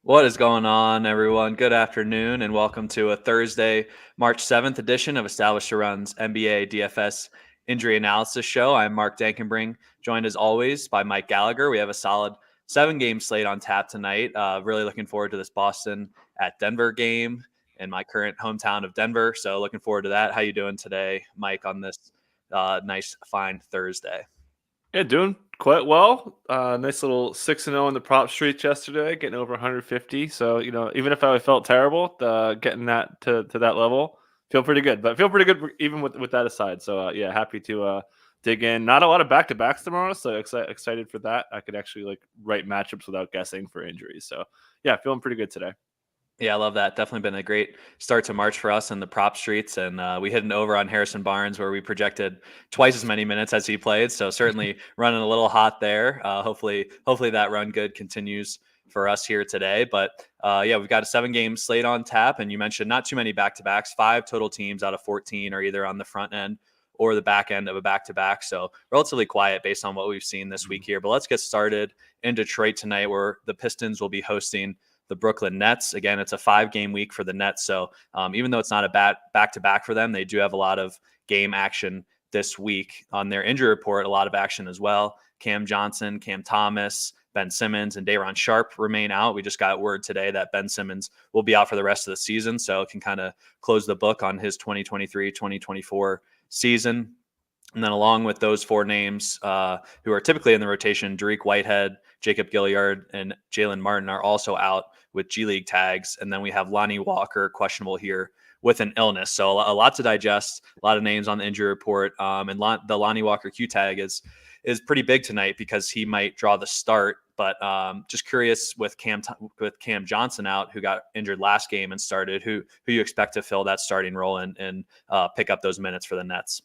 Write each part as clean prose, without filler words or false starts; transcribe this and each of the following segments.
What is going on, everyone? Good afternoon, and welcome to a Thursday, March 7th edition of Established to Run's NBA DFS Injury Analysis Show. I'm Mark Dankenbring, joined as always by Mike Gallagher. We have a solid 7-game slate on tap tonight. Really looking forward to this Boston at Denver game in my current hometown of Denver. So looking forward to that. How you doing today, Mike, on this nice, fine Thursday? Yeah, doing quite well. Nice little 6-0 in the prop streets yesterday, getting over 150. So, even if I felt terrible, getting that to that level, feel pretty good. But feel pretty good even with that aside. So, yeah, happy to dig in. Not a lot of back to backs tomorrow, so excited for that. I could actually write matchups without guessing for injuries. So, yeah, feeling pretty good today. Yeah, I love that. Definitely been a great start to March for us in the prop streets. And we hit an over on Harrison Barnes where we projected twice as many minutes as he played. So certainly running a little hot there. Hopefully that run good continues for us here today. But yeah, we've got a 7-game slate on tap. And you mentioned not too many back-to-backs. 5 total teams out of 14 are either on the front end or the back end of a back-to-back. So relatively quiet based on what we've seen this week here. But let's get started in Detroit tonight, where the Pistons will be hosting the Brooklyn Nets. Again, it's a 5-game week for the Nets. So even though it's not a bad back-to-back for them, they do have a lot of game action this week. On their injury report, a lot of action as well. Cam Johnson, Cam Thomas, Ben Simmons, and Day'Ron Sharpe remain out. We just got word today that Ben Simmons will be out for the rest of the season. So it can kind of close the book on his 2023-2024 season. And then along with those 4 names who are typically in the rotation, Dariq Whitehead, Jacob Gilyard, and Jalen Martin are also out with G League tags. And then we have Lonnie Walker, questionable here with an illness. So a lot to digest, a lot of names on the injury report. And the Lonnie Walker Q tag is pretty big tonight because he might draw the start. But just curious with Cam Johnson out, who got injured last game and started, who you expect to fill that starting role and pick up those minutes for the Nets?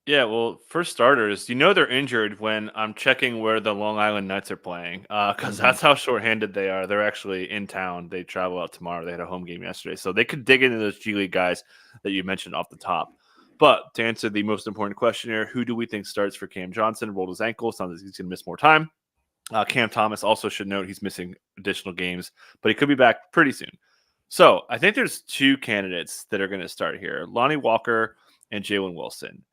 Yeah, well, for starters, they're injured when I'm checking where the Long Island Knights are playing, because Mhm. that's how shorthanded they are. They're actually in town. They travel out tomorrow. They had a home game yesterday, so they could dig into those G League guys that you mentioned off the top. But to answer the most important question here, who do we think starts for Cam Johnson? Rolled his ankle. Sounds like he's going to miss more time. Cam Thomas also should note he's missing additional games, but he could be back pretty soon. So I think there's 2 candidates that are going to start here: Lonnie Walker and Jalen Wilson.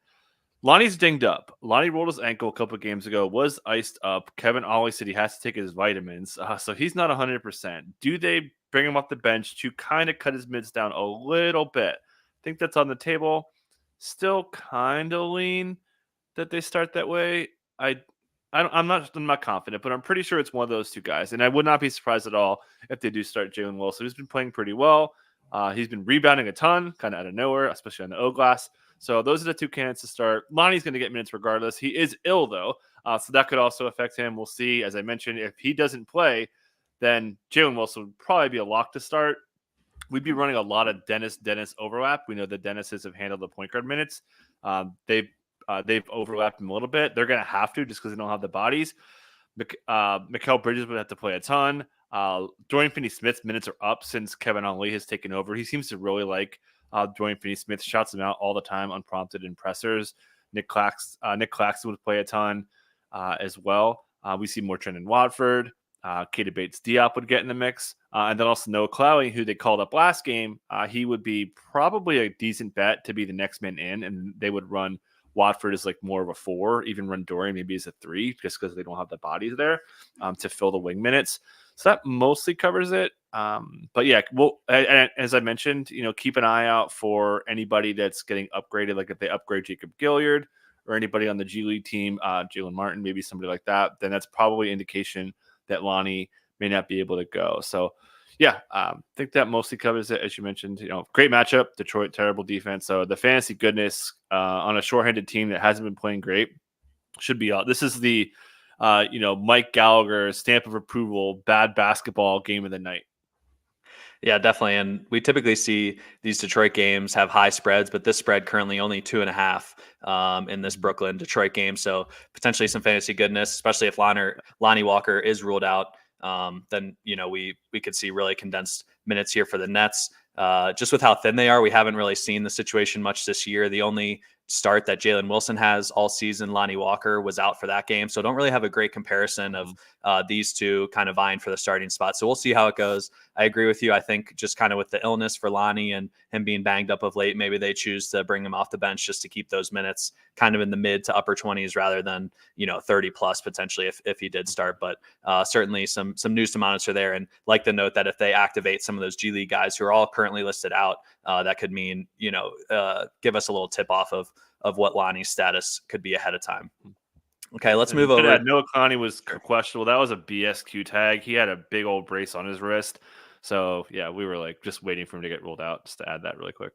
Lonnie's dinged up. Lonnie rolled his ankle a couple of games ago, was iced up. Kevin Ollie said he has to take his vitamins, so he's not 100%. Do they bring him off the bench to kind of cut his mids down a little bit? I think that's on the table. Still kind of lean that they start that way. I'm not confident, but I'm pretty sure it's one of those 2 guys, and I would not be surprised at all if they do start Jalen Wilson, who's been playing pretty well. He's been rebounding a ton, kind of out of nowhere, especially on the O glass. So those are the 2 candidates to start. Lonnie's going to get minutes regardless. He is ill, though, so that could also affect him. We'll see. As I mentioned, if he doesn't play, then Jalen Wilson would probably be a lock to start. We'd be running a lot of Dennis overlap. We know the Dennises have handled the point guard minutes. They've overlapped him a little bit. They're going to have to just because they don't have the bodies. Mikal Bridges would have to play a ton. Dorian Finney-Smith's minutes are up since Kevin Ollie has taken over. He seems to really like Dorian Finney-Smith, shouts him out all the time, unprompted in pressers. Nick Claxton would play a ton as well. We see more trend in Watford. Keita Bates-Diop would get in the mix. And then also Noah Clowney, who they called up last game. He would be probably a decent bet to be the next man in, and they would run Watford as more of a 4, even run Dorian maybe as a 3, just because they don't have the bodies there to fill the wing minutes. So that mostly covers it. But yeah, well, as I mentioned, keep an eye out for anybody that's getting upgraded. Like if they upgrade Jacob Gilyard or anybody on the G League team, Jalen Martin, maybe somebody like that, then that's probably indication that Lonnie may not be able to go. So yeah, I think that mostly covers it. As you mentioned, great matchup, Detroit, terrible defense. So the fantasy goodness on a shorthanded team that hasn't been playing great should be out. This is the Mike Gallagher stamp of approval, bad basketball game of the night. Yeah, definitely. And we typically see these Detroit games have high spreads, but this spread currently only 2.5 in this Brooklyn Detroit game. So potentially some fantasy goodness, especially if Lonnie Walker is ruled out. Then we could see really condensed minutes here for the Nets. Just with how thin they are, we haven't really seen the situation much this year. The only start that Jalen Wilson has all season. Lonnie Walker was out for that game. So don't really have a great comparison of these two kind of vying for the starting spot. So we'll see how it goes. I agree with you. I think just kind of with the illness for Lonnie and him being banged up of late, maybe they choose to bring him off the bench just to keep those minutes kind of in the mid to upper 20s rather than, 30 plus potentially if he did start. But certainly some news to monitor there. And like the note that if they activate some of those G League guys who are all currently listed out, that could mean, give us a little tip off of what Lonnie's status could be ahead of time. Okay, let's move over. Noah Connie was questionable. That was a BSQ tag. He had a big old brace on his wrist. So, yeah, we were just waiting for him to get rolled out, just to add that really quick.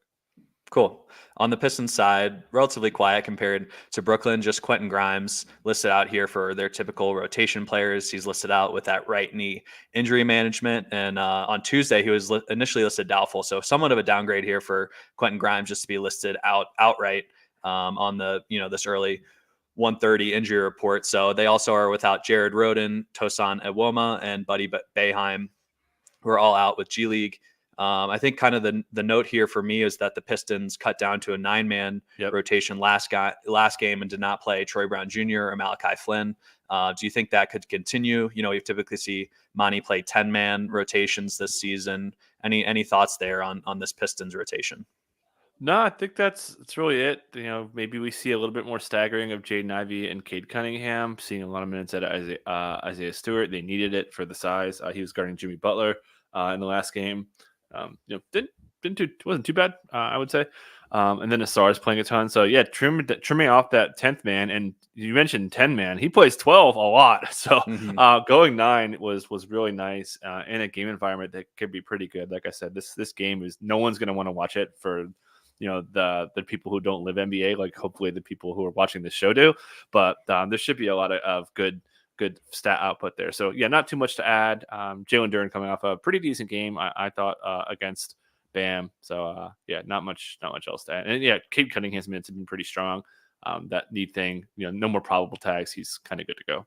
Cool. On the Pistons side, relatively quiet compared to Brooklyn. Just Quentin Grimes listed out here for their typical rotation players. He's listed out with that right knee injury management. And on Tuesday, he was initially listed doubtful. So somewhat of a downgrade here for Quentin Grimes just to be listed outright on the, this early 1:30 injury report. So they also are without Jared Rhoden, Tosan Ewoma, and Buddy Boeheim, who are all out with G League. I think kind of the note here for me is that the Pistons cut down to a 9-man rotation last game and did not play Troy Brown Jr. or Malachi Flynn. Do you think that could continue? We typically see Monty play 10-man rotations this season. Any thoughts there on this Pistons rotation? No, I think that's really it. Maybe we see a little bit more staggering of Jaden Ivey and Cade Cunningham, seeing a lot of minutes at Isaiah Stewart. They needed it for the size. He was guarding Jimmy Butler in the last game. Wasn't too bad, I would say. And then Asar is playing a ton. So yeah, trimming off that 10th man. And you mentioned 10-man. He plays 12 a lot. So going 9 was really nice in a game environment that could be pretty good. Like I said, this game is no one's going to want to watch it for the people who don't live NBA. Like hopefully the people who are watching this show do. But there should be a lot of good stat output there. So yeah, not too much to add. Jalen Duren coming off a pretty decent game, I thought, against Bam. So yeah, not much else to add. And yeah, Cade Cunningham's minutes have been pretty strong. That knee thing, no more probable tags. He's kind of good to go.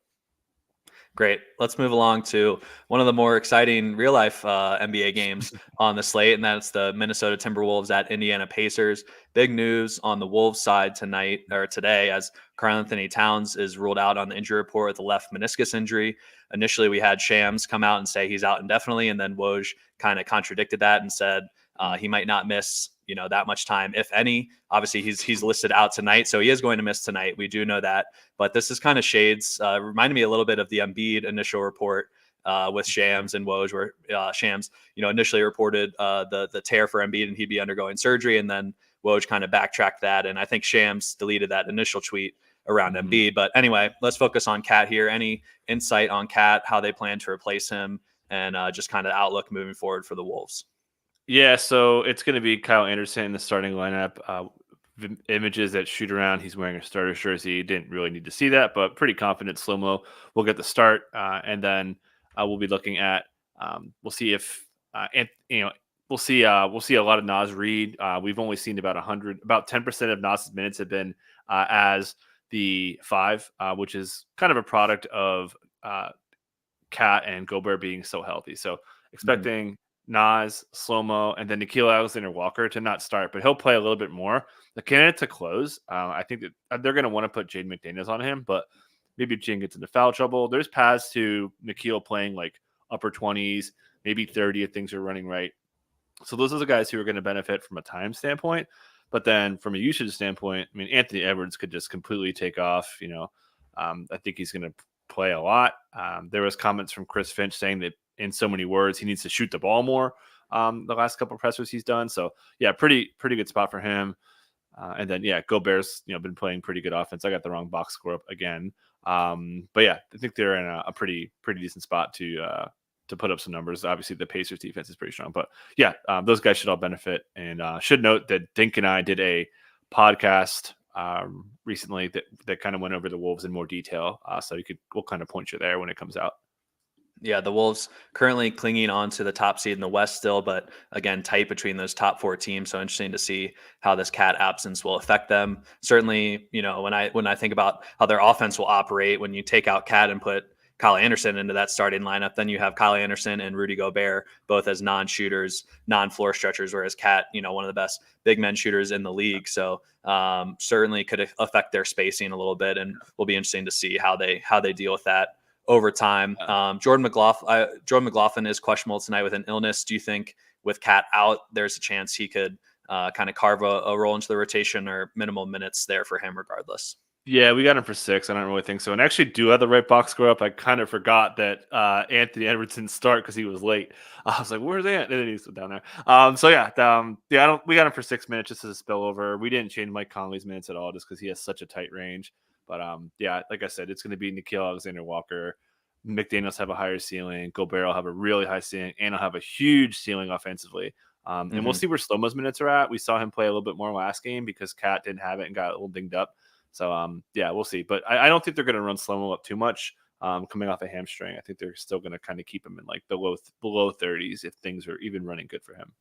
Great. Let's move along to one of the more exciting real life NBA games on the slate, and that's the Minnesota Timberwolves at Indiana Pacers. Big news on the Wolves side today, as Karl-Anthony Towns is ruled out on the injury report with a left meniscus injury. Initially, we had Shams come out and say he's out indefinitely, and then Woj kind of contradicted that and said he might not miss that much time, if any. Obviously, he's listed out tonight, so he is going to miss tonight. We do know that, but this is kind of shades. Reminded me a little bit of the Embiid initial report with Shams and Woj, where Shams, initially reported the tear for Embiid and he'd be undergoing surgery, and then Woj kind of backtracked that, and I think Shams deleted that initial tweet around Embiid. But anyway, let's focus on Cat here. Any insight on Cat, how they plan to replace him, and just kind of outlook moving forward for the Wolves? Yeah, so it's going to be Kyle Anderson in the starting lineup. Images that shoot around, he's wearing a starter jersey. Didn't really need to see that, but pretty confident slow-mo will get the start. And then we'll be looking at, we'll see if, we'll see a lot of Naz Reid. We've only seen about 10% of Naz's minutes have been as the 5, which is kind of a product of Cat and Gobert being so healthy. So expecting Naz, Slow-Mo, and then Nickeil Alexander-Walker to not start, but he'll play a little bit more. The candidate to close, I think that they're going to want to put Jaden McDaniels on him, but maybe Jaden gets into foul trouble. There's paths to Nickeil playing like upper 20s, maybe 30 if things are running right. So those are the guys who are going to benefit from a time standpoint. But then from a usage standpoint, I mean, Anthony Edwards could just completely take off. I think he's going to play a lot. There was comments from Chris Finch saying that in so many words, he needs to shoot the ball more. The last couple of pressers he's done. So yeah, pretty good spot for him. And then yeah, Gobert's been playing pretty good offense. I got the wrong box score up again. But yeah, I think they're in a pretty decent spot to put up some numbers. Obviously, the Pacers defense is pretty strong. But yeah, those guys should all benefit. And should note that Dink and I did a podcast recently that kind of went over the Wolves in more detail. So we'll kind of point you there when it comes out. Yeah, the Wolves currently clinging on to the top seed in the West still, but again, tight between those top 4 teams. So interesting to see how this Cat absence will affect them. Certainly, when I think about how their offense will operate, when you take out Cat and put Kyle Anderson into that starting lineup, then you have Kyle Anderson and Rudy Gobert both as non-shooters, non-floor stretchers, whereas Cat, one of the best big men shooters in the league. So certainly could affect their spacing a little bit, and will be interesting to see how they deal with that over time. Jordan McLaughlin is questionable tonight with an illness. Do you think with Cat out, there's a chance he could kind of carve a role into the rotation, or minimal minutes there for him regardless? Yeah, we got him for 6. I don't really think so. And actually do have the right box score up. I kind of forgot that Anthony Edwards didn't start because he was late. I was like, where's Ant? And then he's down there. We got him for 6 minutes just as a spillover. We didn't change Mike Conley's minutes at all just because he has such a tight range. But like I said, it's going to be Nickeil Alexander-Walker. McDaniels have a higher ceiling. Gobert will have a really high ceiling, and he'll have a huge ceiling offensively. And we'll see where Slow-Mo's minutes are at. We saw him play a little bit more last game because Cat didn't have it and got a little dinged up. So, we'll see. But I don't think they're going to run Slow-Mo up too much coming off a hamstring. I think they're still going to kind of keep him in like below 30s if things are even running good for him.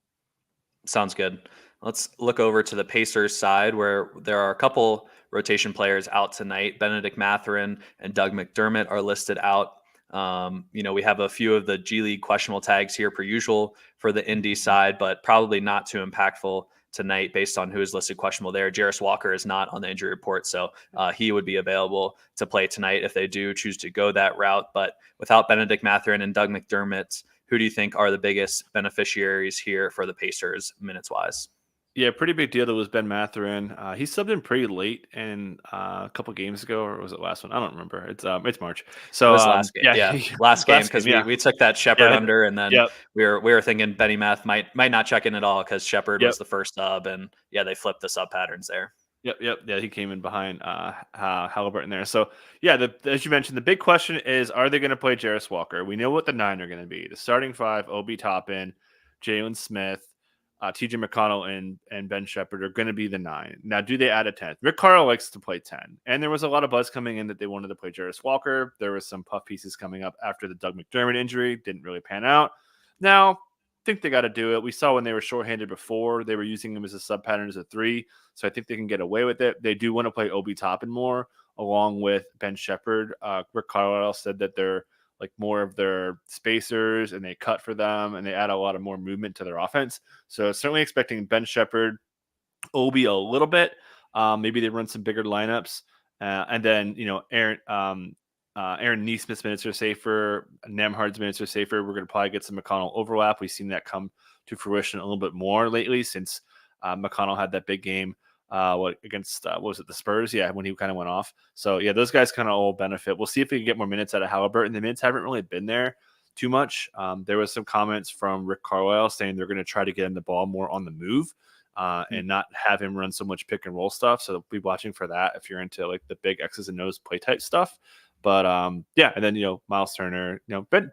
Sounds good. Let's look over to the Pacers side, where there are a couple rotation players out tonight. Benedict Mathurin and Doug McDermott are listed out. We have a few of the G League questionable tags here per usual for the Indy side, but probably not too impactful tonight based on who is listed questionable there. Jarris Walker is not on the injury report, so he would be available to play tonight if they do choose to go that route. But without Benedict Mathurin and Doug McDermott, who do you think are the biggest beneficiaries here for the Pacers minutes-wise? Yeah, pretty big deal. That was Ben Mathurin. He subbed in pretty late in a couple games ago, or was it last one? I don't remember. It's March. So it was last game. Yeah, last game because we took that Shepherd under, and then we were thinking Benny Math might not check in at all because Shepherd was the first sub, and they flipped the sub patterns there. Yep. Yeah, he came in behind Halliburton there. So as you mentioned, the big question is: are they going to play Jarris Walker? We know what the 9 are going to be. The starting 5: Obi Toppin, Jalen Smith, TJ McConnell and Ben Shepherd are going to be the 9. Now, do they add a 10th? Rick Carlisle likes to play 10. And there was a lot of buzz coming in that they wanted to play Jarris Walker. There was some puff pieces coming up after the Doug McDermott injury. Didn't really pan out. Now, I think they got to do it. We saw when they were shorthanded before, they were using him as a sub pattern as a 3. So I think they can get away with it. They do want to play Obi Toppin more along with Ben Shepherd. Rick Carlisle said that they're like more of their spacers and they cut for them and they add a lot of more movement to their offense. So certainly expecting Ben Shepherd, Obi a little bit. Maybe they run some bigger lineups. And then, Aaron Nesmith's minutes are safer. Nemhard's minutes are safer. We're going to probably get some McConnell overlap. We've seen that come to fruition a little bit more lately since McConnell had that big game against what was it, the Spurs? Yeah, when he kind of went off. So those guys kind of all benefit. We'll see if we can get more minutes out of Halliburton. The minutes haven't really been there too much. There was some comments from Rick Carlisle saying they're going to try to get him the ball more on the move and not have him run so much pick and roll stuff. So be watching for that if you're into like the big X's and O's play type stuff. But and then Miles Turner.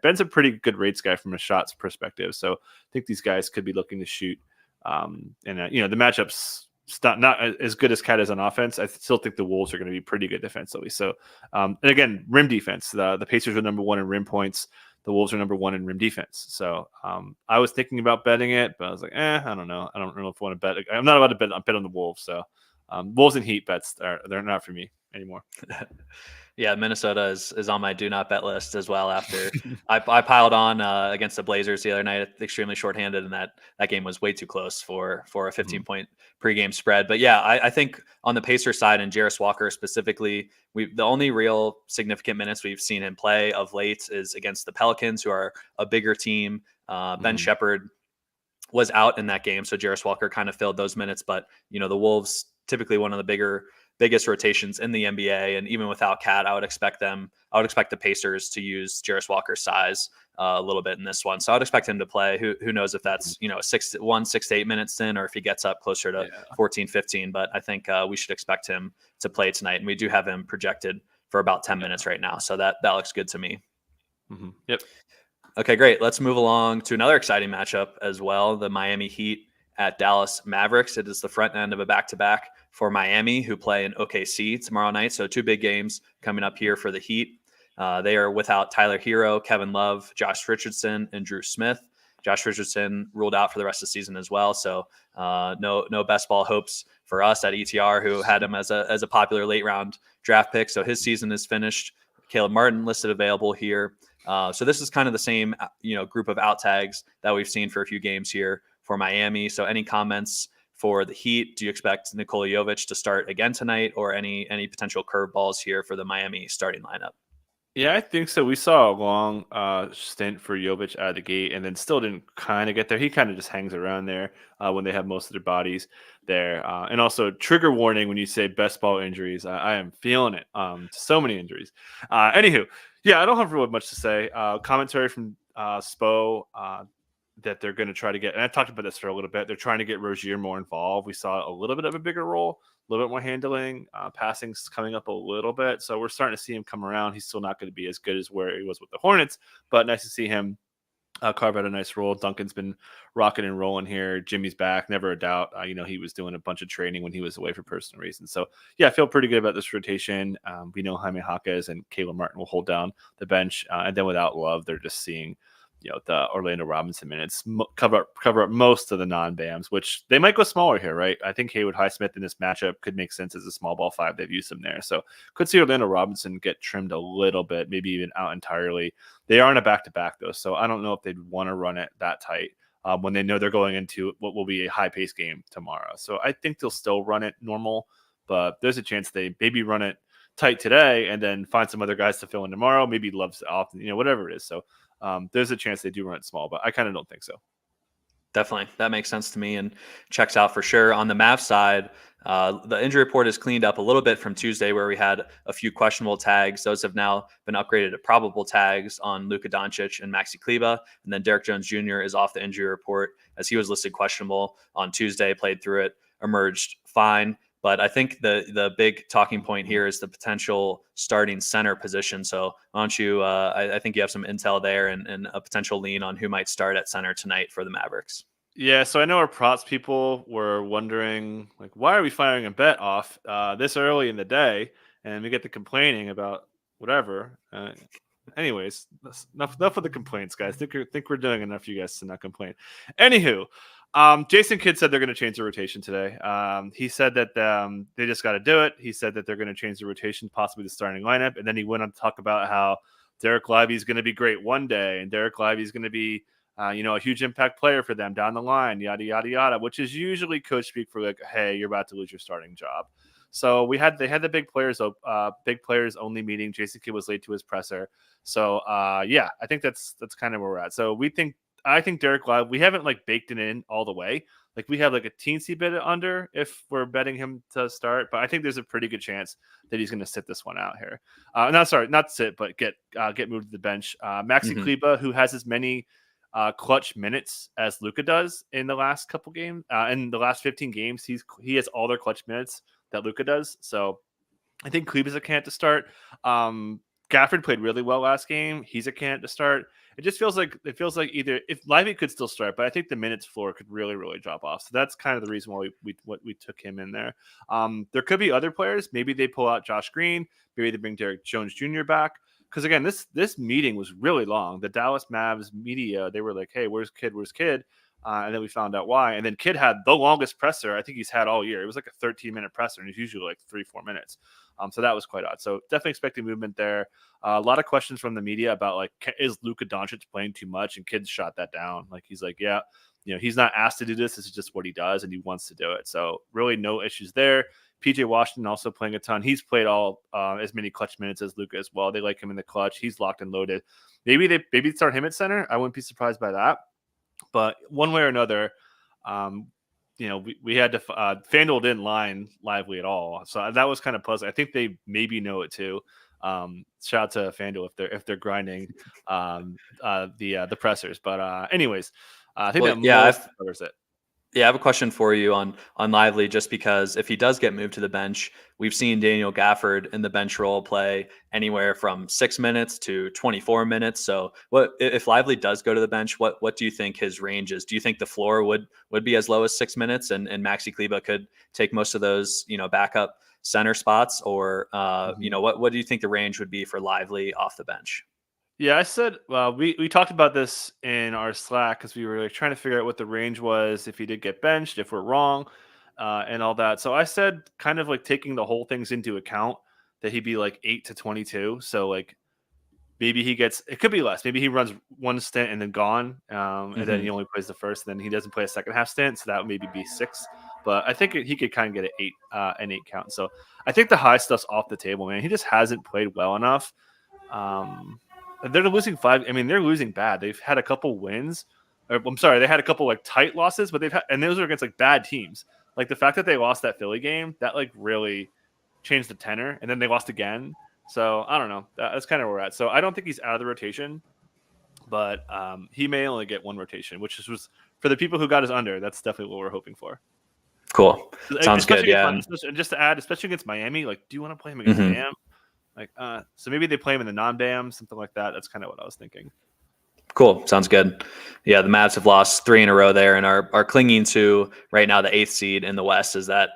Ben's a pretty good rates guy from a shots perspective. So I think these guys could be looking to shoot. The matchups. It's not as good as Cat is on offense. I still think the Wolves are going to be pretty good defensively. So, and again, rim defense. The Pacers are number 1 in rim points. The Wolves are number 1 in rim defense. So, I was thinking about betting it, but I was like, I don't know. I don't know if I want to bet. I'm not allowed to bet on the Wolves. So, Wolves and Heat bets they're not for me anymore. Yeah, Minnesota is on my do not bet list as well. After I piled on against the Blazers the other night, extremely shorthanded, and that game was way too close for a 15-point pregame spread. But yeah, I think on the Pacers side and Jarris Walker specifically, the only real significant minutes we've seen him play of late is against the Pelicans, who are a bigger team. Ben Shepherd was out in that game, so Jarris Walker kind of filled those minutes. But the Wolves, typically one of the biggest rotations in the NBA, and even without Cat, I would expect the Pacers to use Jarris Walker's size a little bit in this one. So I'd expect him to play. Who knows if that's 6 to 8 minutes in, or if he gets up closer to 14, 15. But I think we should expect him to play tonight, and we do have him projected for about 10 minutes right now. So that looks good to me. Mm-hmm. Yep. Okay, great. Let's move along to another exciting matchup as well. The Miami Heat at Dallas Mavericks. It is the front end of a back-to-back for Miami, who play in OKC tomorrow night. So 2 big games coming up here for the Heat. They are without Tyler Hero, Kevin Love, Josh Richardson, and Drew Smith. Josh Richardson ruled out for the rest of the season as well. So no best ball hopes for us at ETR, who had him as a popular late round draft pick. So his season is finished. Caleb Martin listed available here. So this is kind of the same, group of out tags that we've seen for a few games here for Miami. So any comments for the Heat? Do you expect Nikola Jovic to start again tonight, or any potential curveballs here for the Miami starting lineup? Yeah, I think so. We saw a long stint for Jovic out of the gate, and then still didn't kind of get there. He kind of just hangs around there when they have most of their bodies there. And also, trigger warning when you say best ball injuries. I am feeling it. So many injuries. Anywho, yeah, I don't have really much to say. Commentary from Spo that they're going to try to get, and I talked about this for a little bit. They're trying to get Rozier more involved. We saw a little bit of a bigger role, a little bit more handling, passing's coming up a little bit. So we're starting to see him come around. He's still not going to be as good as where he was with the Hornets, but nice to see him carve out a nice role. Duncan's been rocking and rolling here. Jimmy's back, never a doubt. He was doing a bunch of training when he was away for personal reasons. So yeah, I feel pretty good about this rotation. We know Jaime Jaquez and Caleb Martin will hold down the bench, and then without Love, they're just seeing the Orlando Robinson minutes cover up most of the non-BAMs, which they might go smaller here, right? I think Haywood Highsmith in this matchup could make sense as a small ball 5. They've used him there. So could see Orlando Robinson get trimmed a little bit, maybe even out entirely. They are in a back-to-back, though, so I don't know if they'd want to run it that tight when they know they're going into what will be a high-paced game tomorrow. So I think they'll still run it normal, but there's a chance they maybe run it tight today and then find some other guys to fill in tomorrow. Maybe Love's off, whatever it is. So there's a chance they do run it small, but I kind of don't think so. Definitely. That makes sense to me and checks out for sure. On the Mavs side, the injury report has cleaned up a little bit from Tuesday, where we had a few questionable tags. Those have now been upgraded to probable tags on Luka Doncic and Maxi Kleber. And then Derek Jones Jr. is off the injury report, as he was listed questionable on Tuesday, played through it, emerged fine. But I think the big talking point here is the potential starting center position. So why don't you, I think you have some intel there and a potential lean on who might start at center tonight for the Mavericks. Yeah, so I know our props people were wondering, like, why are we firing a bet off this early in the day? And we get to complaining about whatever. Anyways, enough of the complaints, guys. Think we're doing enough for you guys to not complain. Anywho, Jason Kidd said they're going to change the rotation today. He said that they just got to do it. He said that they're going to change the rotation, possibly the starting lineup. And then he went on to talk about how Derek Lively is going to be great one day, and Derek Lively is going to be a huge impact player for them down the line, yada, yada, yada, which is usually coach speak for like, hey, you're about to lose your starting job. So they had the big players only meeting. Jason Kidd was late to his presser. So yeah, I think that's kind of where we're at. So I think Derek Lively, we haven't like baked it in all the way. Like we have like a teensy bit under if we're betting him to start, but I think there's a pretty good chance that he's going to sit this one out here. Not sit, but get moved to the bench. Maxi Kleber, who has as many clutch minutes as Luka does in the last couple games. In the last 15 games, he has all their clutch minutes that Luka does. So I think Kleber's a candidate to start. Gafford played really well last game. He's a candidate to start. It just feels like either if Lively could still start, but I think the minutes floor could really, really drop off. So that's kind of the reason why we took him in there. There could be other players. Maybe they pull out Josh Green. Maybe they bring Derek Jones Jr. back. Because again, this meeting was really long. The Dallas Mavs media, they were like, "Hey, where's Kidd? Where's Kidd?" And then we found out why. And then Kidd had the longest presser I think he's had all year. It was like a 13-minute presser, and he's usually like 3-4 minutes. So that was quite odd. So definitely expecting movement there. A lot of questions from the media about like, is Luka Doncic playing too much? And Kidd shot that down. Like he's like, yeah, he's not asked to do this. This is just what he does, and he wants to do it. So really no issues there. PJ Washington also playing a ton. He's played all as many clutch minutes as Luka as well. They like him in the clutch. He's locked and loaded. Maybe start him at center. I wouldn't be surprised by that. But one way or another, we had to FanDuel didn't line Lively at all, so that was kind of puzzling. I think they maybe know it too. Shout out to FanDuel if they're grinding the pressers. But anyways, I think covers it. Yeah, I have a question for you on Lively, just because if he does get moved to the bench, we've seen Daniel Gafford in the bench role play anywhere from 6 minutes to 24 minutes. So what if Lively does go to the bench, what do you think his range is? Do you think the floor would be as low as 6 minutes and Maxi Kleber could take most of those, backup center spots? Or, what do you think the range would be for Lively off the bench? Yeah, I said, well, we talked about this in our Slack because we were like trying to figure out what the range was if he did get benched, if we're wrong, and all that. So I said, kind of like taking the whole things into account, that he'd be like 8 to 22. So like maybe it could be less. Maybe he runs one stint and then gone, and then he only plays the first, and then he doesn't play a second half stint, so that would maybe be 6. But I think he could kind of get an 8 count. So I think the high stuff's off the table, man. He just hasn't played well enough. They're losing 5. I mean, they're losing bad. They've had a couple wins. I'm sorry, they had a couple like tight losses, but and those are against like bad teams. Like the fact that they lost that Philly game, that like really changed the tenor, and then they lost again. So I don't know. That's kind of where we're at. So I don't think he's out of the rotation, but he may only get 1 rotation, which was for the people who got his under. That's definitely what we're hoping for. Cool. Sounds good. Yeah. And just to add, especially against Miami, like, do you want to play him against Bam? Like, so maybe they play him in the non-Bam, something like that. That's kind of what I was thinking. Cool. Sounds good. Yeah, the Mavs have lost 3 in a row there and are clinging to right now the 8th seed in the West as that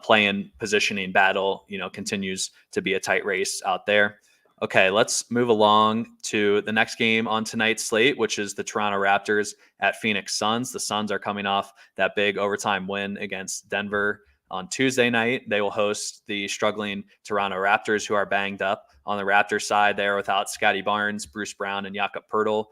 play-in positioning battle, continues to be a tight race out there. Okay, let's move along to the next game on tonight's slate, which is the Toronto Raptors at Phoenix Suns. The Suns are coming off that big overtime win against Denver on Tuesday night. They will host the struggling Toronto Raptors, who are banged up. On the Raptors side, they are without Scotty Barnes, Bruce Brown, and Jakob Poeltl,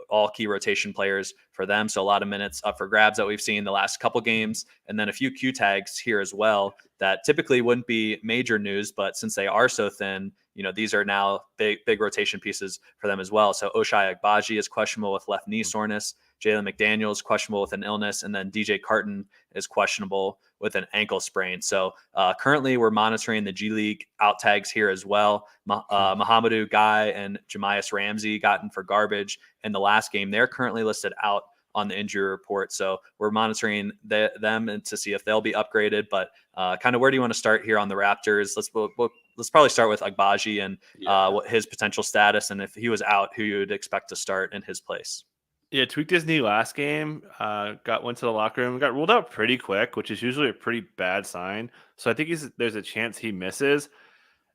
all key rotation players for them. So a lot of minutes up for grabs that we've seen the last couple games, and then a few Q tags here as well that typically wouldn't be major news, but since they are so thin, these are now big rotation pieces for them as well. So Ochai Agbaji is questionable with left knee soreness. Jalen McDaniel is questionable with an illness, and then DJ Carton is questionable with an ankle sprain. So currently we're monitoring the G League out tags here as well. Mahamadou Guy and Jamias Ramsey gotten for garbage in the last game. They're currently listed out on the injury report. So we're monitoring them and to see if they'll be upgraded. But kind of where do you want to start here on the Raptors? Let's probably start with Agbaji and what his potential status, and if he was out, who you would expect to start in his place. Yeah, tweaked his knee last game, went to the locker room, got ruled out pretty quick, which is usually a pretty bad sign. So I think there's a chance he misses.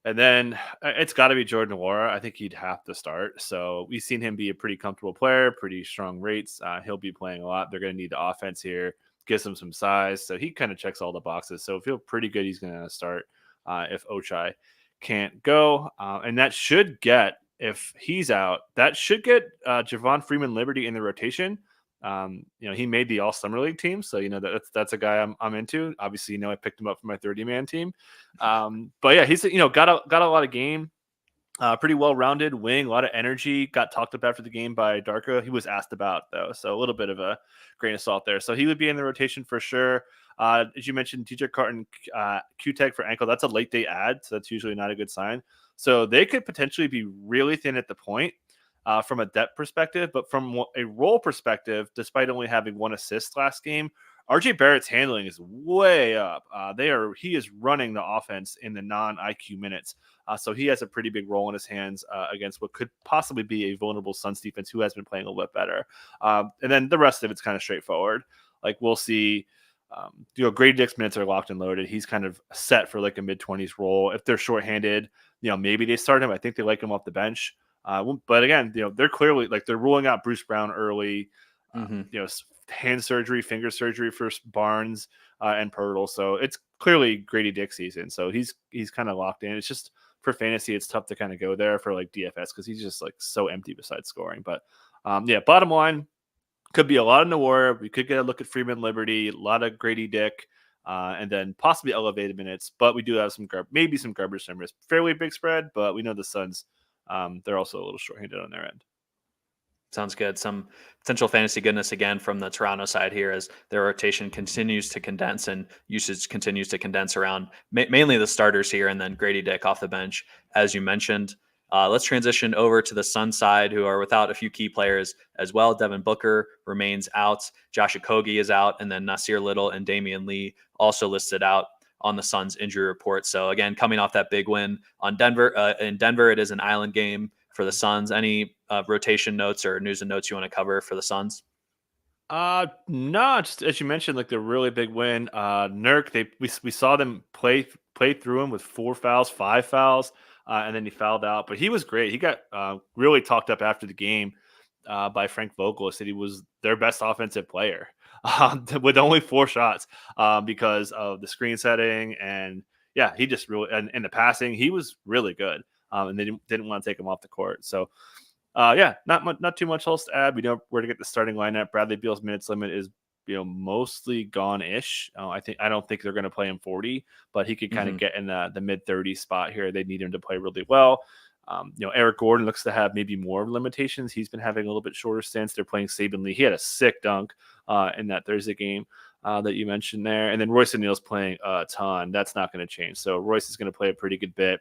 And then it's got to be Jordan Nwora. I think he'd have to start. So we've seen him be a pretty comfortable player, pretty strong rates. He'll be playing a lot. They're going to need the offense here, gives him some size. So he kind of checks all the boxes. So I feel pretty good he's going to start if Ochai can't go. And that should get, if he's out, that should get Javon Freeman-Liberty in the rotation. He made the All-Summer League team, so that's a guy I'm into. Obviously, I picked him up for my 30-man team. But yeah, he's got a lot of game, pretty well-rounded wing, a lot of energy. Got talked up after the game by Darko. He was asked about though, so a little bit of a grain of salt there. So he would be in the rotation for sure. As you mentioned, TJ Carton, Q-tag for ankle. That's a late day add, so that's usually not a good sign. So they could potentially be really thin at the point from a depth perspective, but from a role perspective, despite only having 1 assist last game, RJ Barrett's handling is way up. He is running the offense in the non-IQ minutes. So he has a pretty big role in his hands against what could possibly be a vulnerable Suns defense who has been playing a little bit better. And then the rest of it's kind of straightforward. Like we'll see, Grady Dick's minutes are locked and loaded. He's kind of set for like a mid-20s role. If they're shorthanded, maybe they start him. I think they like him off the bench. But again, they're clearly they're ruling out Bruce Brown early, hand surgery, finger surgery for Barnes and Poeltl. So it's clearly Grady Dick season. So he's kind of locked in. It's just for fantasy, it's tough to kind of go there for like DFS because he's just like so empty besides scoring. But bottom line, could be a lot in the war. We could get a look at Freeman-Liberty, a lot of Grady Dick, and then possibly elevated minutes. But we do have maybe some garbage numbers. Fairly big spread, but we know the Suns, they're also a little shorthanded on their end. Sounds good. Some potential fantasy goodness again from the Toronto side here as their rotation continues to condense and usage continues to condense around mainly the starters here and then Grady Dick off the bench, as you mentioned. Let's transition over to the Suns side, who are without a few key players as well. Devin Booker remains out. Josh Okogie is out. And then Nasir Little and Damian Lee also listed out on the Suns injury report. So again, coming off that big win on Denver, in Denver, it is an island game for the Suns. Any rotation notes or news and notes you want to cover for the Suns? No, just as you mentioned, like the really big win. Nurk, we saw them play through him with 4 fouls, 5 fouls. And then he fouled out, but he was great. He got really talked up after the game by Frank Vogel. Said he was their best offensive player with only 4 shots because of the screen setting. And yeah, he just really, and the passing, he was really good. and they didn't want to take him off the court. So, not too much else to add. We know where to get the starting lineup. Bradley Beal's minutes limit is mostly gone-ish. I don't think they're going to play him 40, but he could kind of get in the mid-30s spot here. They need him to play really well. Eric Gordon looks to have maybe more limitations. He's been having a little bit shorter stints. They're playing Saban Lee. He had a sick dunk in that Thursday game that you mentioned there. And then Royce O'Neal's playing a ton. That's not going to change. So Royce is going to play a pretty good bit.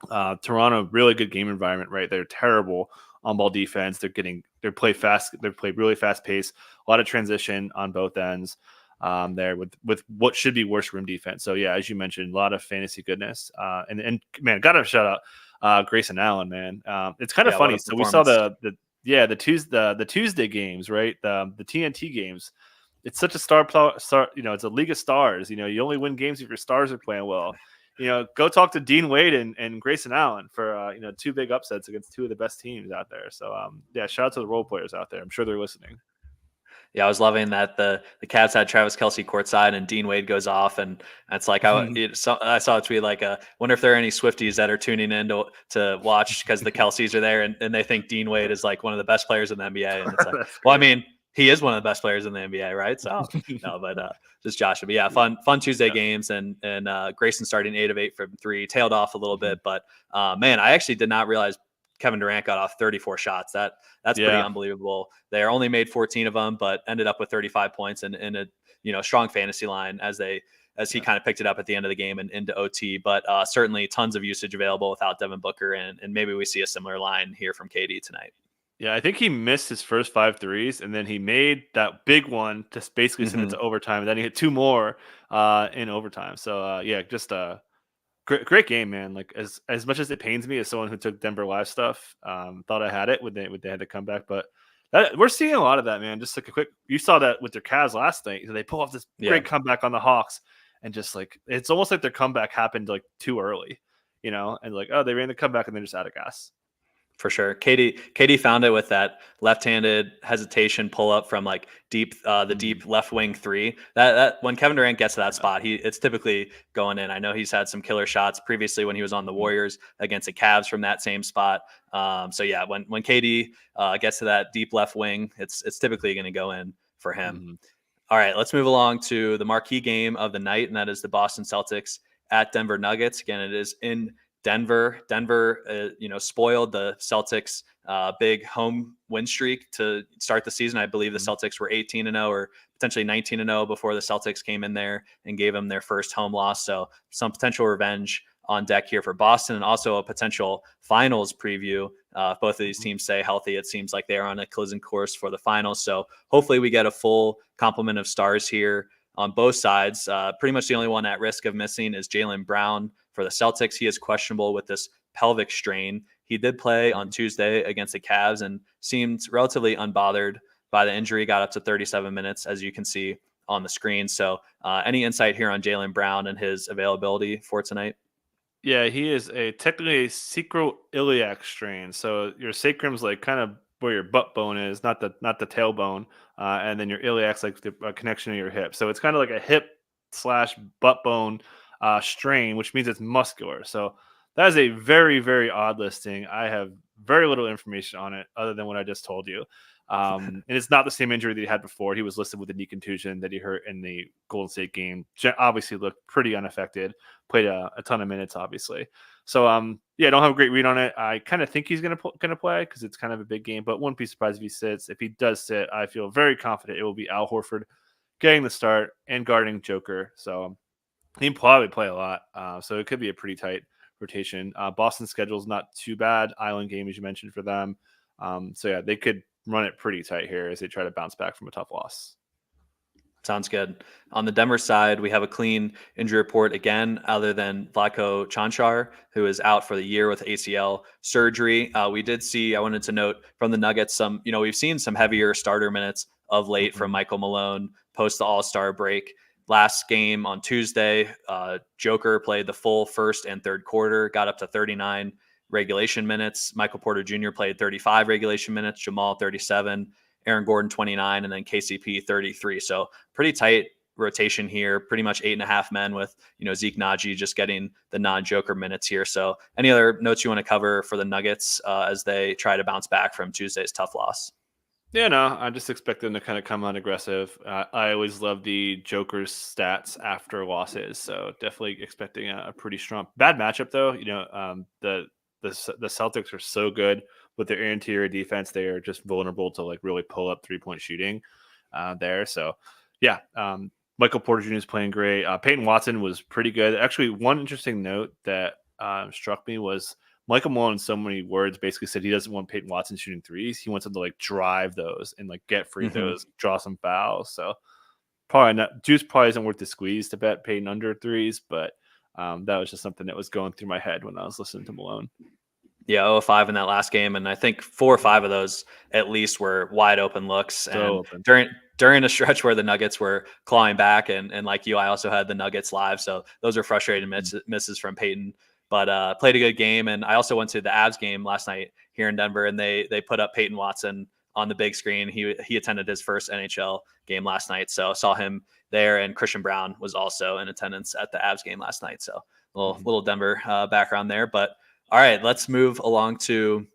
Toronto, really good game environment, right? They're terrible on ball defense. They play fast. They play really fast pace. A lot of transition on both ends there with what should be worse rim defense. So yeah, as you mentioned, a lot of fantasy goodness. And man, gotta shout out Grayson Allen, man. It's kind of funny. So we saw the Tuesday games, right? The TNT games. It's such a star, it's a league of stars. You only win games if your stars are playing well. Go talk to Dean Wade and Grayson Allen for two big upsets against two of the best teams out there. So shout out to the role players out there. I'm sure they're listening. Yeah, I was loving that the Cavs had Travis Kelce courtside and Dean Wade goes off, and it's like I saw a tweet like, wonder if there are any Swifties that are tuning in to watch because the Kelces are there and they think Dean Wade is like one of the best players in the NBA, and it's like, well, I mean, he is one of the best players in the NBA, right? So no, but just Joshua. But yeah, fun Tuesday games, and Grayson starting 8 of 8 from 3, tailed off a little bit, but man, I actually did not realize Kevin Durant got off 34 shots. That's pretty unbelievable. They only made 14 of them, but ended up with 35 points and in a strong fantasy line as he kind of picked it up at the end of the game and into OT. But certainly tons of usage available without Devin Booker, and maybe we see a similar line here from KD tonight. Yeah, I think he missed his first 5 threes, and then he made that big one to basically send it to overtime. And then he hit 2 more in overtime. So just a great game, man. Like as much as it pains me as someone who took Denver Live stuff, thought I had it when they had to come back, but we're seeing a lot of that, man. Just like you saw that with their Cavs last night. They pull off this great comeback on the Hawks, and just like it's almost like their comeback happened like too early, and like, oh, they ran the comeback and they're just out of gas. For sure. KD found it with that left-handed hesitation pull up from like deep, the deep left wing 3. That when Kevin Durant gets to that spot, it's typically going in. I know he's had some killer shots previously when he was on the Warriors against the Cavs from that same spot. So yeah, when KD gets to that deep left wing, it's typically going to go in for him. All right, let's move along to the marquee game of the night, and that is the Boston Celtics at Denver Nuggets. Again, it is in Denver, spoiled the Celtics' big home win streak to start the season. I believe the Celtics were 18-0 or potentially 19-0 before the Celtics came in there and gave them their first home loss. So some potential revenge on deck here for Boston, and also a potential finals preview. If both of these teams stay healthy, it seems like they are on a collision course for the finals. So hopefully we get a full complement of stars here on both sides. Pretty much the only one at risk of missing is Jaylen Brown for the Celtics. He is questionable with this pelvic strain. He did play on Tuesday against the Cavs and seemed relatively unbothered by the injury, got up to 37 minutes, as you can see on the screen. So any insight here on Jaylen Brown and his availability for tonight? Yeah, he is technically a sacroiliac strain. So your sacrum's like kind of where your butt bone is, not the tailbone, and then your iliac's like the connection to your hip. So it's kind of like a hip/butt bone strain, which means it's muscular. So that is a very, very odd listing. I have very little information on it other than what I just told you. And it's not the same injury that he had before. He was listed with a knee contusion that he hurt in the Golden State game. Obviously looked pretty unaffected, played a ton of minutes, obviously. So, I don't have a great read on it. I kind of think he's going to play because it's kind of a big game, but wouldn't be surprised if he sits. If he does sit, I feel very confident it will be Al Horford getting the start and guarding Joker. So he'll probably play a lot. So it could be a pretty tight rotation. Boston's schedule is not too bad. Island game, as you mentioned, for them. They could run it pretty tight here as they try to bounce back from a tough loss. Sounds good. On the Denver side, we have a clean injury report again, other than Vlatko Čančar, who is out for the year with ACL surgery. We did see, I wanted to note from the Nuggets, we've seen some heavier starter minutes of late from Michael Malone post the All-Star break. Last game on Tuesday, Joker played the full first and third quarter, got up to 39 regulation minutes. Michael Porter Jr. played 35 regulation minutes, Jamal 37, Aaron Gordon 29, and then KCP 33. So pretty tight rotation here, pretty much 8.5 men with, Zeke Naji just getting the non-Joker minutes here. So any other notes you want to cover for the Nuggets as they try to bounce back from Tuesday's tough loss? Yeah, no, I just expect them to kind of come on aggressive. I always love the Joker's stats after losses, so definitely expecting a pretty strong. Bad matchup though. The Celtics are so good with their interior defense; they are just vulnerable to like really pull up 3-point shooting there. So, yeah, Michael Porter Jr. is playing great. Peyton Watson was pretty good. Actually, one interesting note that struck me was Michael Malone, in so many words, basically said he doesn't want Peyton Watson shooting threes. He wants him to like drive those and like get free throws, draw some fouls. So probably not. Juice probably isn't worth the squeeze to bet Peyton under threes, but that was just something that was going through my head when I was listening to Malone. Yeah, 0-5 in that last game, and I think 4 or 5 of those at least were wide open looks. So and open. during a stretch where the Nuggets were clawing back, and like you, I also had the Nuggets live, so those are frustrating misses from Peyton. But played a good game, and I also went to the Avs game last night here in Denver, and they put up Peyton Watson on the big screen. He attended his first NHL game last night, so saw him there, and Christian Brown was also in attendance at the Avs game last night. So little Denver background there, but. All right, let's move along to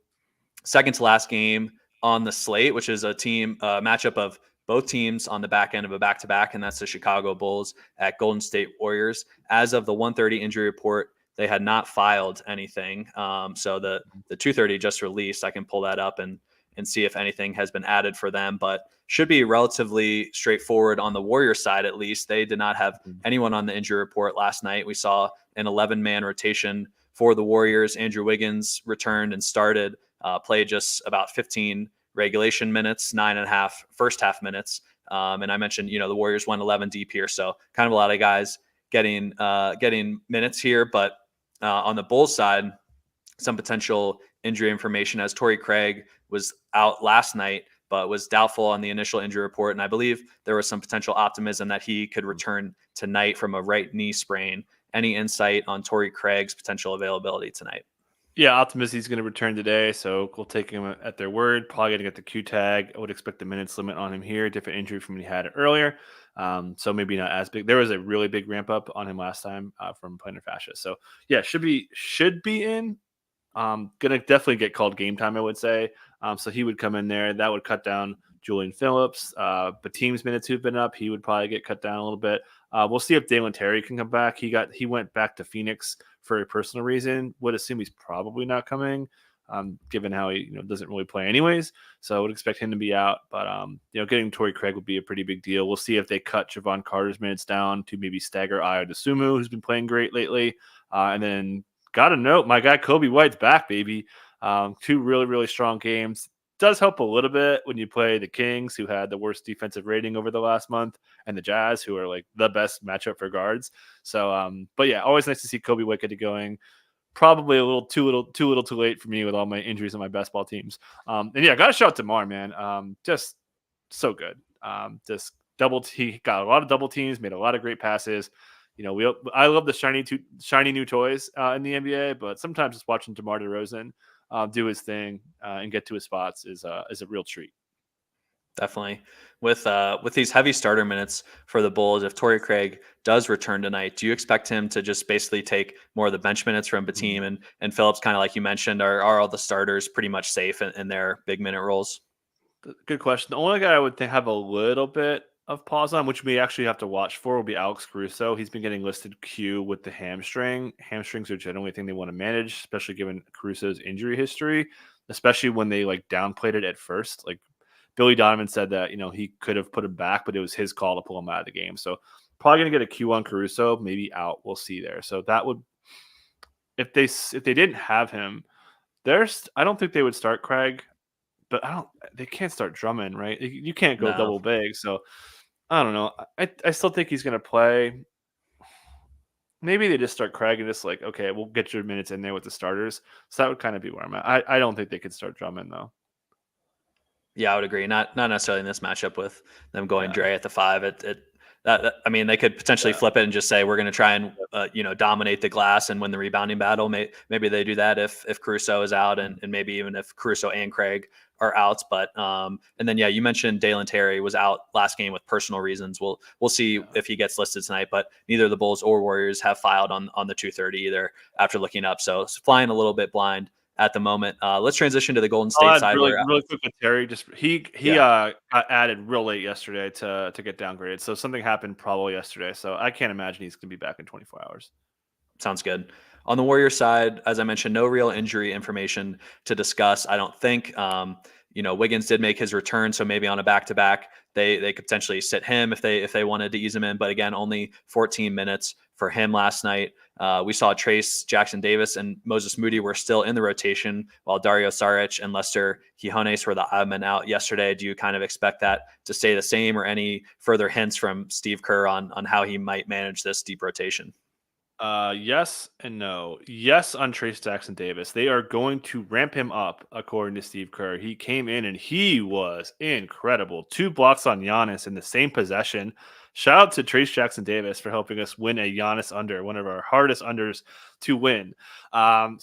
second to last game on the slate, which is a team matchup of both teams on the back end of a back-to-back, and that's the Chicago Bulls at Golden State Warriors. As of the 1:30 injury report, they had not filed anything. So the 2:30 just released. I can pull that up and see if anything has been added for them, but should be relatively straightforward on the Warriors side, at least. They did not have anyone on the injury report last night. We saw an 11-man rotation for the Warriors. Andrew Wiggins returned and started, played just about 15 regulation minutes, 9.5 first half minutes. And I mentioned, the Warriors went 11 deep here. So kind of a lot of guys getting minutes here. But on the Bulls side, some potential injury information as Torrey Craig was out last night, but was doubtful on the initial injury report. And I believe there was some potential optimism that he could return tonight from a right knee sprain. Any insight on Torrey Craig's potential availability tonight? Yeah, optimism he's going to return today, so we'll take him at their word. Probably going to get the Q tag. I would expect the minutes limit on him here. Different injury from when he had it earlier, so maybe not as big. There was a really big ramp up on him last time from plantar fascia. So yeah, should be in. Gonna definitely get called game time, I would say. So he would come in there. That would cut down Julian Phillips. But team's minutes who've been up, he would probably get cut down a little bit. We'll see if Dalen Terry can come back. He went back to Phoenix for a personal reason. Would assume he's probably not coming, given how he doesn't really play anyways. So I would expect him to be out. But getting Torrey Craig would be a pretty big deal. We'll see if they cut Javon Carter's minutes down to maybe stagger Ayo Dosunmu, who's been playing great lately, and then. Got to note, my guy Kobe White's back, baby. 2 really, really strong games. Does help a little bit when you play the Kings, who had the worst defensive rating over the last month, and the Jazz, who are like the best matchup for guards. So, but yeah, always nice to see Kobe White get it going. Probably a little too late for me with all my injuries on my best ball teams. And yeah, got to shout out to Mar, man. Just so good. Just he got a lot of double teams, made a lot of great passes. I love the shiny new toys in the NBA, but sometimes just watching DeMar DeRozan do his thing and get to his spots is a real treat. Definitely. With these heavy starter minutes for the Bulls, if Torrey Craig does return tonight, do you expect him to just basically take more of the bench minutes from Batum and Phillips, kind of like you mentioned, are all the starters pretty much safe in their big minute roles? Good question. The only guy I would have a little bit of pause on, which we actually have to watch for, will be Alex Caruso. He's been getting listed Q with the hamstring. Hamstrings are generally a thing they want to manage, especially given Caruso's injury history, especially when they like downplayed it at first. Like Billy Donovan said that, he could have put him back, but it was his call to pull him out of the game. So probably going to get a Q on Caruso, maybe out. We'll see there. So that would, if they didn't have him, I don't think they would start Craig, but they can't start Drummond, right? You can't go double big. So I don't know. I still think he's going to play. Maybe they just start Craig and just like, okay, we'll get your minutes in there with the starters. So that would kind of be where I'm at. I don't think they could start Drummond, though. Yeah, I would agree. Not necessarily in this matchup with them going Dre at the 5. I mean, they could potentially flip it and just say we're going to try and dominate the glass and win the rebounding battle. Maybe they do that if Caruso is out, and maybe even if Caruso and Craig are out. But and then you mentioned Dalen Terry was out last game with personal reasons. We'll see if he gets listed tonight. But neither the Bulls or Warriors have filed on the 230 either after looking up. So it's flying a little bit blind at the moment. Let's transition to the Golden State side. Really quick with Terry. Just he got added real late yesterday to get downgraded. So something happened probably yesterday. So I can't imagine he's gonna be back in 24 hours. Sounds good. On the Warriors side, as I mentioned, no real injury information to discuss. I don't think. Wiggins did make his return, so maybe on a back-to-back, they could potentially sit him if they wanted to ease him in. But again, only 14 minutes for him last night. We saw Trace Jackson Davis and Moses Moody were still in the rotation, while Dario Saric and Lester Quijones were the odd men out yesterday. Do you kind of expect that to stay the same, or any further hints from Steve Kerr on how he might manage this deep rotation? Yes and no. Yes on Trace Jackson Davis. They are going to ramp him up, according to Steve Kerr. He came in and he was incredible. 2 blocks on Giannis in the same possession. Shout out to Trace Jackson Davis for helping us win a Giannis under, one of our hardest unders to win.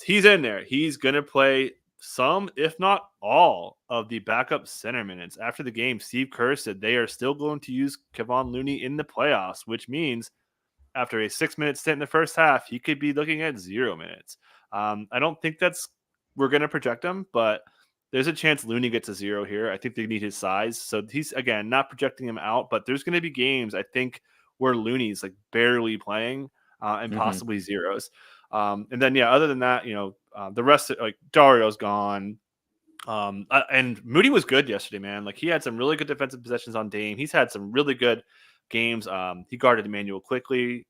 He's in there. He's going to play some, if not all, of the backup center minutes. After the game, Steve Kerr said they are still going to use Kevon Looney in the playoffs, which means after a 6-minute stint in the first half, he could be looking at 0 minutes. I don't think we're going to project him, but there's a chance Looney gets a 0 here. I think they need his size. So he's, again, not projecting him out, but there's going to be games, I think, where Looney's like barely playing and possibly zeros. And then, other than that, the rest, like Dario's gone. And Moody was good yesterday, man. Like, he had some really good defensive possessions on Dame. He's had some really good games. He guarded Emmanuel quickly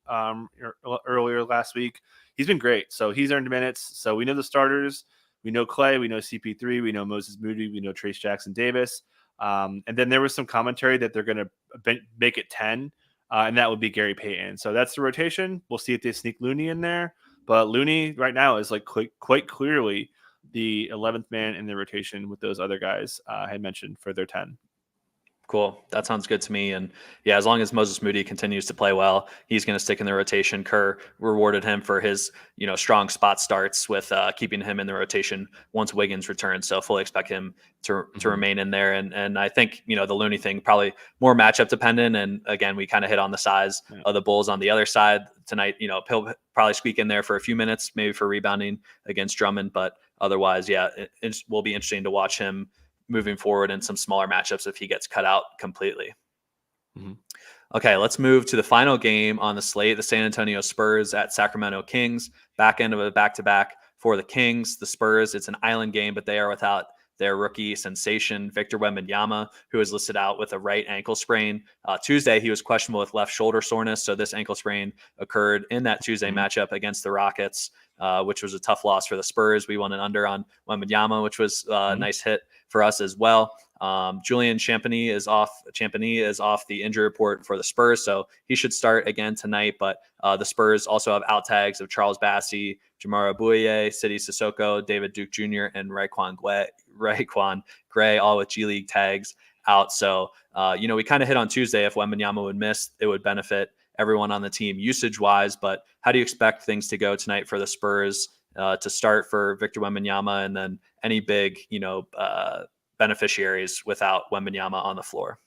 earlier last week. He's been great. So he's earned minutes. So we know the starters. We know Clay. We know CP3. We know Moses Moody. We know Trace Jackson Davis. And then there was some commentary that they're going to make it 10, and that would be Gary Payton. So that's the rotation. We'll see if they sneak Looney in there. But Looney right now is like quite clearly the 11th man in the rotation with those other guys I had mentioned for their 10. Cool. That sounds good to me. And as long as Moses Moody continues to play well, he's going to stick in the rotation. Kerr rewarded him for his, strong spot starts with keeping him in the rotation once Wiggins returns. So fully expect him to remain in there. And I think, the Looney thing, probably more matchup dependent. And again, we kind of hit on the size of the Bulls on the other side tonight. He'll probably squeak in there for a few minutes, maybe for rebounding against Drummond. But otherwise, it will be interesting to watch him moving forward in some smaller matchups if he gets cut out completely. Okay, let's move to the final game on the slate, the San Antonio Spurs at Sacramento Kings. Back end of a back-to-back for the Kings. The Spurs, it's an island game, but they are without their rookie sensation, Victor Wembanyama, who is listed out with a right ankle sprain. Tuesday, he was questionable with left shoulder soreness, so this ankle sprain occurred in that Tuesday matchup against the Rockets, which was a tough loss for the Spurs. We won an under on Wembanyama, which was a nice hit for us as well. Julian Champagny is off the injury report for the Spurs, so he should start again tonight. But the Spurs also have out tags of Charles Bassey, Jamara Bouye, Sidi Sissoko, David Duke Jr., and Raekwon Gray, all with G League tags out. So, we kind of hit on Tuesday. If Wembanyama would miss, it would benefit everyone on the team usage-wise. But how do you expect things to go tonight for the Spurs to start for Victor Wembanyama, and then any big, beneficiaries without Wembanyama on the floor?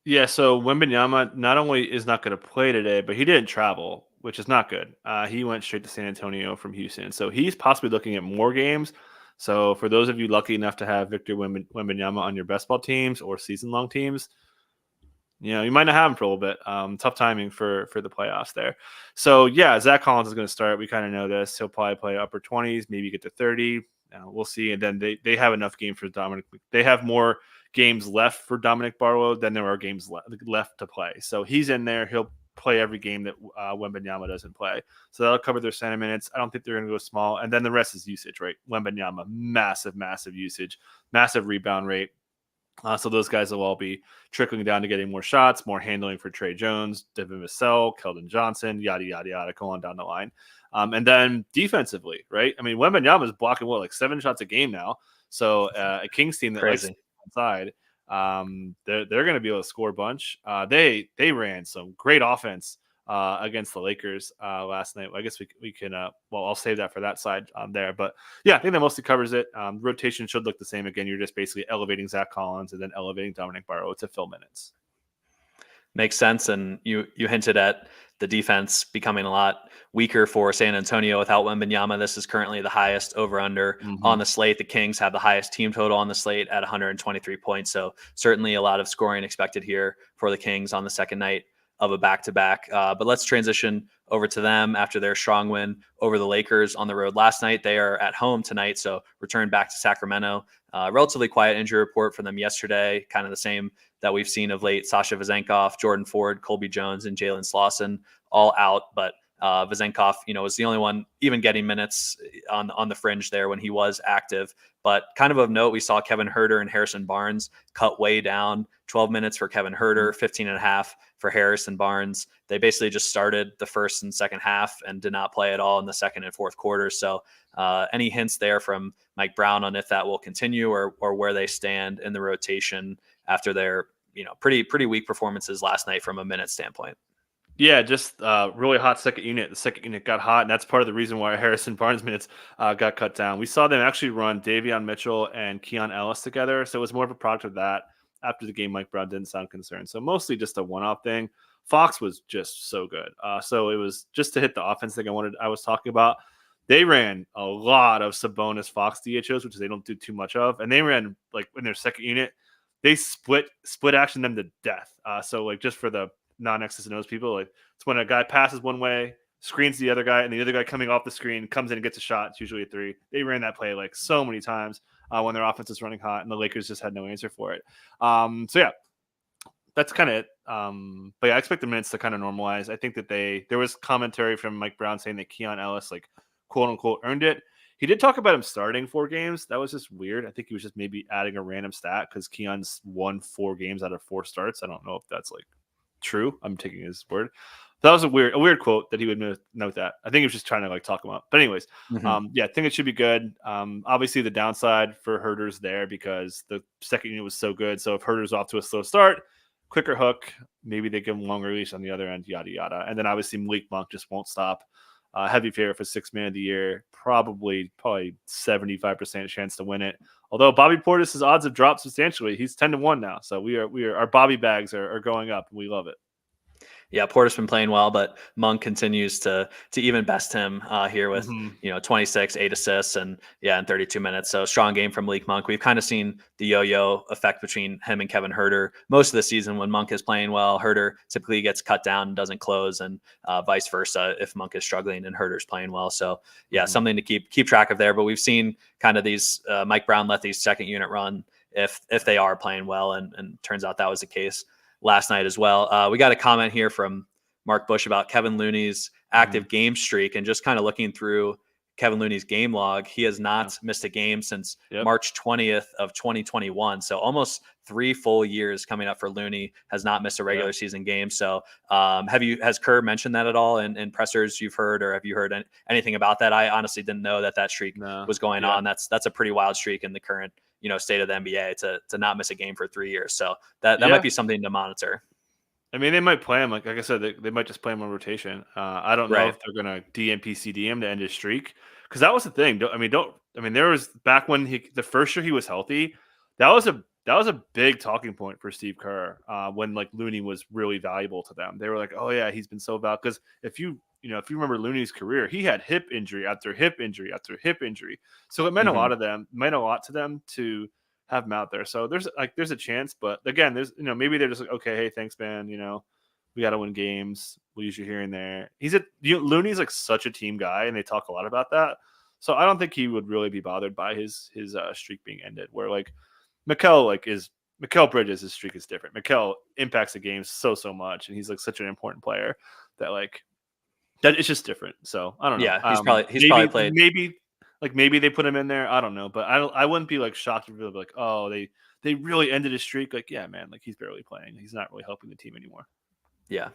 Yeah, so Wembanyama not only is not going to play today, but he didn't travel, which is not good. He went straight to San Antonio from Houston. So he's possibly looking at more games. So for those of you lucky enough to have Victor Wembanyama on your best ball teams or season-long teams, you might not have him for a little bit. Tough timing for the playoffs there. So, Zach Collins is going to start. We kind of know this. He'll probably play upper 20s, maybe get to 30. We'll see. And then they have enough games for Dominic. They have more games left for Dominic Barlow than there are games left to play. So he's in there. He'll play every game that Wembanyama doesn't play. So that'll cover their center minutes. I don't think they're going to go small. And then the rest is usage, right? Wembanyama, massive usage, massive rebound rate. So those guys will all be trickling down to getting more shots, more handling for Trey Jones, Devin Vassell, Keldon Johnson, yada, yada, yada, go on down the line. And then defensively, right? I mean, Wembanyama is blocking, 7 shots a game now. So a Kings team that likes inside. they're going to be able to score a bunch. They ran some great offense against the Lakers last night. I guess we can. I'll save that for that side there. But yeah, I think that mostly covers it. Rotation should look the same again. You're just basically elevating Zach Collins and then elevating Dominic Barrow to fill minutes. Makes sense. And you hinted at the defense becoming a lot weaker for San Antonio without Wembanyama. This is currently the highest over-under on the slate. The Kings have the highest team total on the slate at 123 points. So certainly a lot of scoring expected here for the Kings on the second night of a back-to-back. But let's transition over to them after their strong win over the Lakers on the road last night. They are at home tonight, so return back to Sacramento. Relatively quiet injury report for them yesterday, kind of the same that we've seen of late. Sasha Vezenkov, Jordan Ford, Colby Jones, and Jalen Slauson all out, but Vezenkov, was the only one even getting minutes on the fringe there when he was active. But kind of note, we saw Kevin Huerter and Harrison Barnes cut way down. 12 minutes for Kevin Huerter, 15 and a half for Harrison Barnes. They basically just started the first and second half and did not play at all in the second and fourth quarters. So any hints there from Mike Brown on if that will continue or where they stand in the rotation after their pretty weak performances last night from a minute standpoint? Yeah, just really hot second unit. The second unit got hot, and that's part of the reason why Harrison Barnes minutes got cut down. We saw them actually run Davion Mitchell and Keon Ellis together, so it was more of a product of that. After the game, Mike Brown didn't sound concerned. So mostly just a one-off thing. Fox was just so good. So it was just to hit the offense thing I was talking about. They ran a lot of Sabonis Fox DHOs, which they don't do too much of. And they ran, like, in their second unit, they split action them to death. So, like, just for the non-X's and O's people, like, it's when a guy passes one way, screens the other guy, and the other guy coming off the screen comes in and gets a shot. It's usually a three. They ran that play, like, so many times when their offense was running hot, and the Lakers just had no answer for it. So, yeah, that's kind of it. But yeah, I expect the minutes to kind of normalize. I think that there was commentary from Mike Brown saying that Keon Ellis, like, quote unquote, earned it. He did talk about him starting 4 games. That was just weird. I think he was just maybe adding a random stat because Keon's won 4 games out of 4 starts. I don't know if that's like true. I'm taking his word. That was a weird quote that he would note that. I think he was just trying to like talk him up. But anyways, yeah, I think it should be good. Obviously the downside for Huerter's there because the second unit was so good. So if Huerter's off to a slow start, quicker hook, maybe they give him longer release on the other end, yada, yada. And then obviously Malik Monk just won't stop. Heavy favorite for 6th man of the year, probably 75% chance to win it. Although Bobby Portis' odds have dropped substantially. He's 10-1 now. So our Bobby bags are going up and we love it. Yeah, Porter's been playing well, but Monk continues to even best him here with 26, 8 assists, and 32 minutes. So strong game from Malik Monk. We've kind of seen the yo-yo effect between him and Kevin Huerter most of the season. When Monk is playing well, Huerter typically gets cut down and doesn't close, and vice versa if Monk is struggling and Huerter's playing well. So something to keep track of there. But we've seen kind of these Mike Brown let these second unit run if they are playing well, and turns out that was the case last night as well. We got a comment here from Mark Bush about Kevin Looney's active game streak, and just kind of looking through Kevin Looney's game log, he has not missed a game since March 20th of 2021. So almost 3 full years coming up for Looney, has not missed a regular season game. So has Kerr mentioned that at all in pressers you've heard, or have you heard anything about that? I honestly didn't know that streak was going on. That's a pretty wild streak in the current state of the NBA to not miss a game for 3 years. So that might be something to monitor. I mean, they might play him. Like I said, they might just play him on rotation. I don't know if they're going to DNP-CD him to end his streak. Because that was the thing. There was back when the first year he was healthy, that was a big talking point for Steve Kerr when like Looney was really valuable to them. They were like, oh yeah, he's been so valuable. Because if you remember Looney's career, he had hip injury after hip injury after hip injury. So it meant a lot to them to have him out there. So there's a chance, but again, there's maybe they're just like, okay, hey, thanks, man. We got to win games. We'll use you here and there. Looney's like such a team guy, and they talk a lot about that. So I don't think he would really be bothered by his streak being ended. Where like Mikal Bridges, his streak is different. Mikal impacts the game so much, and he's like such an important player that it's just different. So I don't know. Yeah, he's probably played. Maybe they put him in there. I don't know, but I wouldn't be like shocked if they'd be like, oh, they really ended his streak. Like, yeah, man, like he's barely playing. He's not really helping the team anymore. Yeah,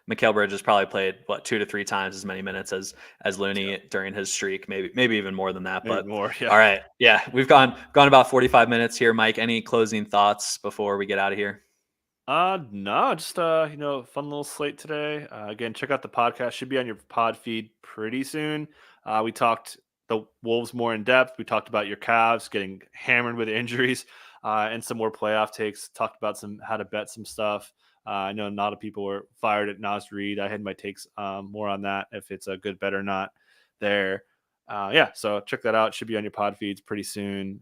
Mikal Bridges probably played 2 to 3 times as many minutes as Looney during his streak, maybe even more than that. Maybe But more. Yeah. all right, yeah, we've gone about 45 minutes here. Mike, any closing thoughts before we get out of here? No, just fun little slate today. Again, check out the podcast. Should be on your pod feed pretty soon. We talked the Wolves more in depth. We talked about your Cavs getting hammered with injuries, and some more playoff takes. Talked about how to bet some stuff. I know a lot of people were fired at Nas Reed. I had my takes more on that, if it's a good bet or not there. So check that out. Should be on your pod feeds pretty soon.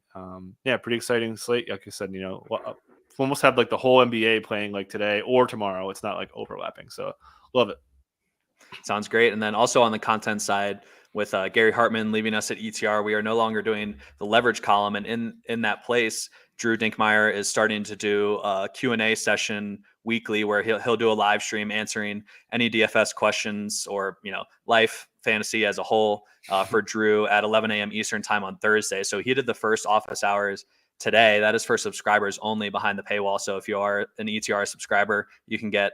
Pretty exciting slate. Like I said, we almost have like the whole NBA playing like today or tomorrow. It's not like overlapping. So love it. Sounds great. And then also on the content side, with Gary Hartman leaving us at ETR, we are no longer doing the leverage column. And in that place, Drew Dinkmeyer is starting to do a Q&A session weekly where he'll do a live stream answering any DFS questions or, life fantasy as a whole for Drew at 11 a.m. Eastern time on Thursday. So he did the first office hours today. That is for subscribers only behind the paywall. So if you are an ETR subscriber, you can get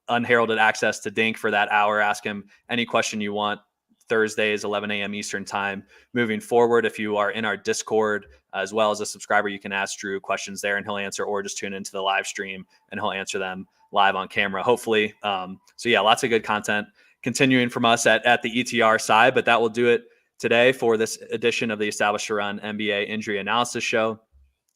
unheralded access to Dink for that hour. Ask him any question you want. Thursdays, 11 a.m. Eastern time. Moving forward, if you are in our Discord as well as a subscriber, you can ask Drew questions there and he'll answer, or just tune into the live stream and he'll answer them live on camera, hopefully. Lots of good content continuing from us at the ETR side, but that will do it today for this edition of the Established to Run NBA Injury Analysis Show.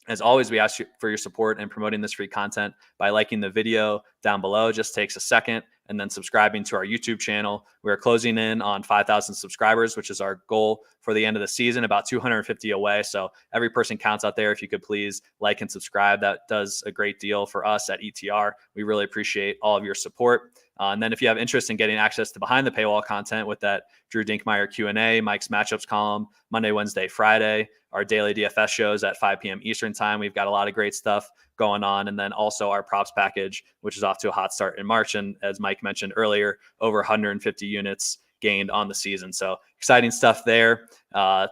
As always, we ask you for your support in promoting this free content by liking the video down below. Just takes a second, and then subscribing to our YouTube channel. We're closing in on 5,000 subscribers, which is our goal for the end of the season, about 250 away. So every person counts out there. If you could please like and subscribe, that does a great deal for us at ETR. We really appreciate all of your support. And then if you have interest in getting access to behind the paywall content with that Drew Dinkmeyer Q&A, Mike's matchups column, Monday, Wednesday, Friday, our daily DFS shows at 5 p.m. Eastern time. We've got a lot of great stuff going on. And then also our props package, which is off to a hot start in March. And as Mike mentioned earlier, over 150 units gained on the season. So exciting stuff there.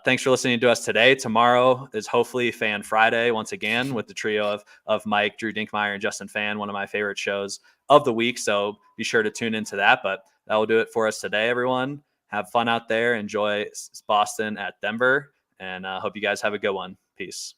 Thanks for listening to us today. Tomorrow is hopefully Fan Friday once again with the trio of Mike, Drew Dinkmeyer, and Justin Fan, one of my favorite shows of the week. So be sure to tune into that. But that will do it for us today, everyone. Have fun out there. Enjoy Boston at Denver. And hope you guys have a good one. Peace.